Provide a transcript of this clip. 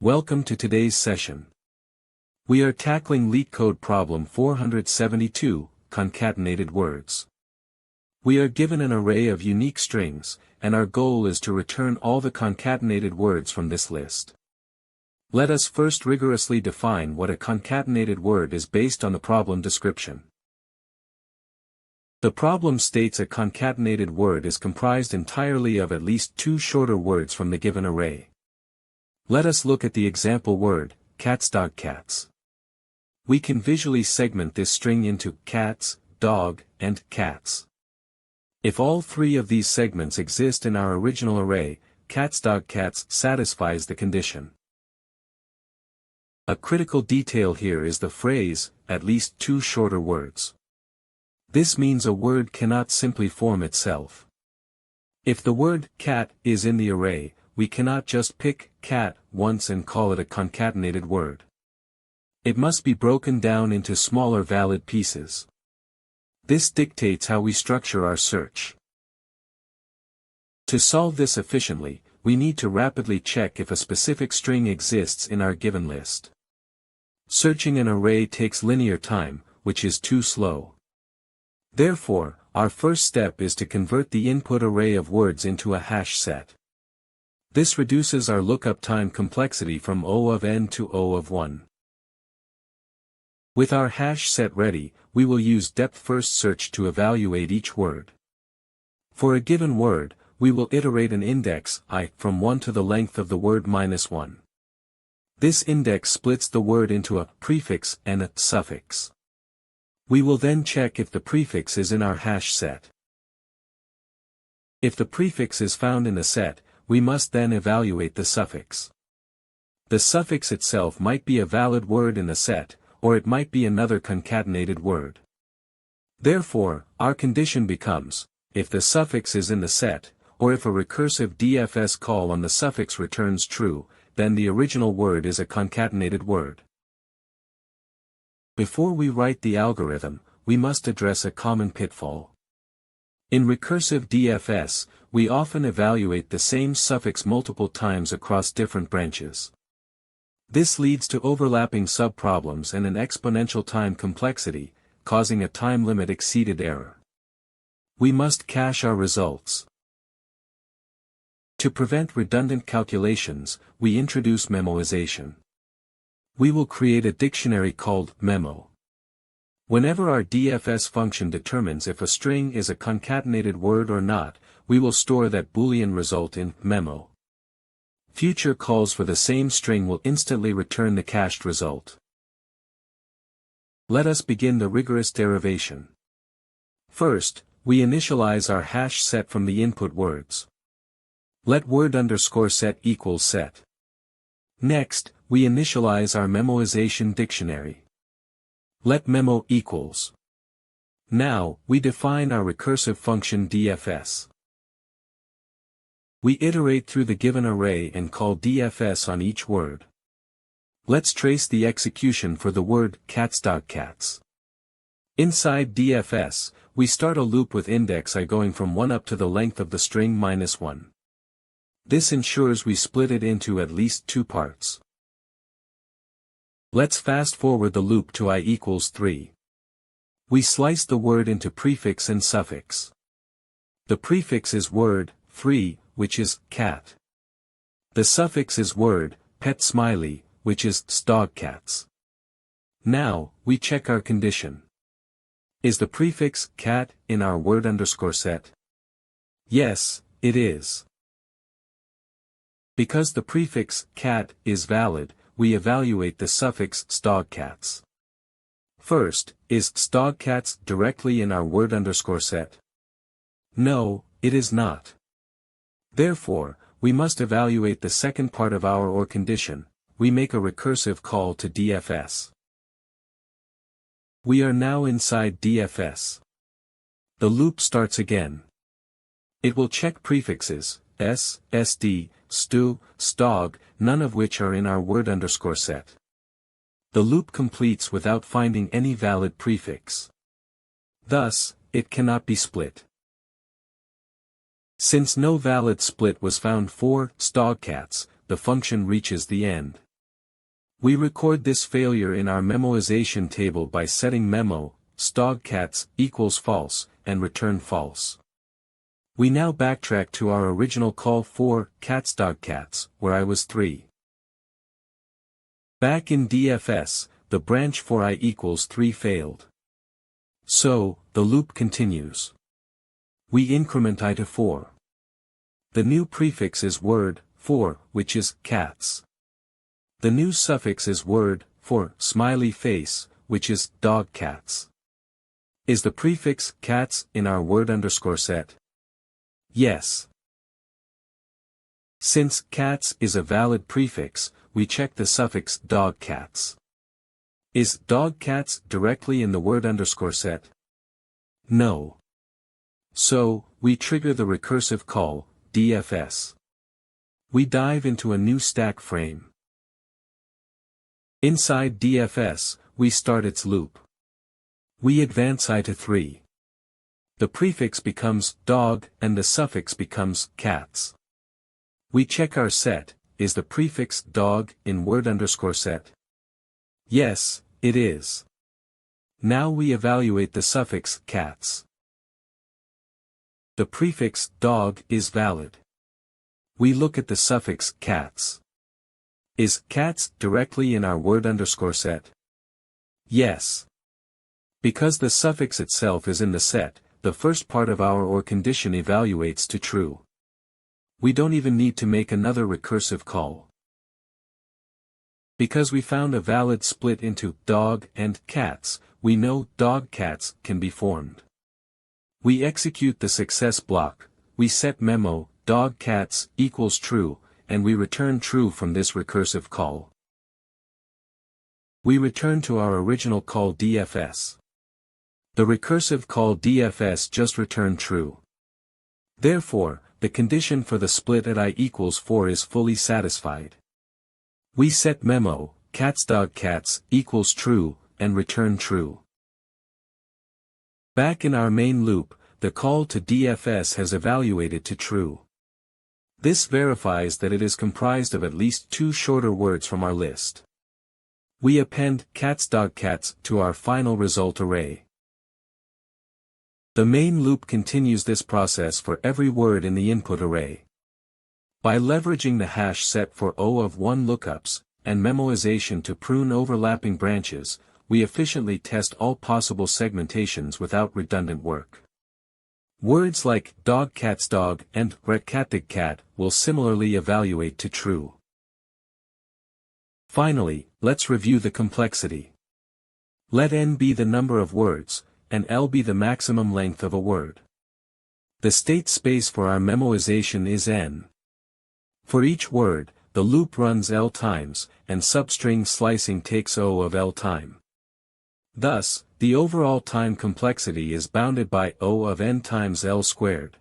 Welcome to today's session. We are tackling LeetCode problem 472, Concatenated Words. We are given an array of unique strings, and our goal is to return all the concatenated words from this list. Let us first rigorously define what a concatenated word is based on the problem description. The problem states a concatenated word is comprised entirely of at least two shorter words from the given array. Let us look at the example word, catsdogcats. We can visually segment this string into cats, dog, and cats. If all three of these segments exist in our original array, catsdogcats satisfies the condition. A critical detail here is the phrase, at least two shorter words. This means a word cannot simply form itself. If the word cat is in the array, we cannot just pick cat once and call it a concatenated word. It must be broken down into smaller valid pieces. This dictates how we structure our search. To solve this efficiently, we need to rapidly check if a specific string exists in our given list. Searching an array takes linear time, which is too slow. Therefore, our first step is to convert the input array of words into a hash set. This reduces our lookup time complexity from O of n to O of 1. With our hash set ready, we will use depth-first search to evaluate each word. For a given word, we will iterate an index I from 1 to the length of the word -1. This index splits the word into a prefix and a suffix. We will then check if the prefix is in our hash set. If the prefix is found in the set, we must then evaluate the suffix. The suffix itself might be a valid word in the set, or it might be another concatenated word. Therefore, our condition becomes, if the suffix is in the set, or if a recursive DFS call on the suffix returns true, then the original word is a concatenated word. Before we write the algorithm, we must address a common pitfall. In recursive DFS, we often evaluate the same suffix multiple times across different branches. This leads to overlapping subproblems and an exponential time complexity, causing a time limit exceeded error. We must cache our results. To prevent redundant calculations, we introduce memoization. We will create a dictionary called memo. Whenever our DFS function determines if a string is a concatenated word or not, we will store that Boolean result in memo. Future calls for the same string will instantly return the cached result. Let us begin the rigorous derivation. First, we initialize our hash set from the input words. Let word_set equals set. Next, we initialize our memoization dictionary. Let memo equals. Now, we define our recursive function DFS. We iterate through the given array and call DFS on each word. Let's trace the execution for the word catsdogcats. Inside DFS, we start a loop with index I going from 1 up to the length of the string -1. This ensures we split it into at least two parts. Let's fast forward the loop to I equals 3. We slice the word into prefix and suffix. The prefix is word, free, which is cat. The suffix is word, pet smiley, which is stogcats. Now, we check our condition. Is the prefix cat in our word_set? Yes, it is. Because the prefix cat is valid, we evaluate the suffix stogcats. First, is stogcats directly in our word_set? No, it is not. Therefore, we must evaluate the second part of our OR condition. We make a recursive call to DFS. We are now inside DFS. The loop starts again. It will check prefixes, s, sd, stu, stog, none of which are in our word_set. The loop completes without finding any valid prefix. Thus, it cannot be split. Since no valid split was found for stogcats, the function reaches the end. We record this failure in our memoization table by setting memo, stogcats equals false, and return false. We now backtrack to our original call for catsdogcats, where I was 3. Back in DFS, the branch for I equals 3 failed. So, the loop continues. We increment I to 4. The new prefix is word, for, which is cats. The new suffix is word, for, smiley face, which is dogcats. Is the prefix cats in our word underscore set? Yes. Since cats is a valid prefix, we check the suffix dogcats. Is dogcats directly in the word underscore set? No. So, we trigger the recursive call, DFS. We dive into a new stack frame. Inside DFS, we start its loop. We advance I to 3. The prefix becomes dog and the suffix becomes cats. We check our set, is the prefix dog in word underscore set? Yes, it is. Now we evaluate the suffix cats. The prefix dog is valid. We look at the suffix cats. Is cats directly in our word underscore set? Yes. Because the suffix itself is in the set, the first part of our OR condition evaluates to true. We don't even need to make another recursive call. Because we found a valid split into dog and cats, we know dogcats can be formed. We execute the success block, we set memo, dogcats equals true, and we return true from this recursive call. We return to our original call DFS. The recursive call DFS just returned true. Therefore, the condition for the split at I equals 4 is fully satisfied. We set memo, catsdogcats equals true, and return true. Back in our main loop, the call to DFS has evaluated to true. This verifies that it is comprised of at least 2 shorter words from our list. We append catsdogcats to our final result array. The main loop continues this process for every word in the input array. By leveraging the hash set for O of 1 lookups, and memoization to prune overlapping branches, we efficiently test all possible segmentations without redundant work. Words like dog catsdog and recatdogcat will similarly evaluate to true. Finally, let's review the complexity. Let n be the number of words, and L be the maximum length of a word. The state space for our memoization is n. For each word, the loop runs L times, and substring slicing takes O of L time. Thus, the overall time complexity is bounded by O of n times L squared.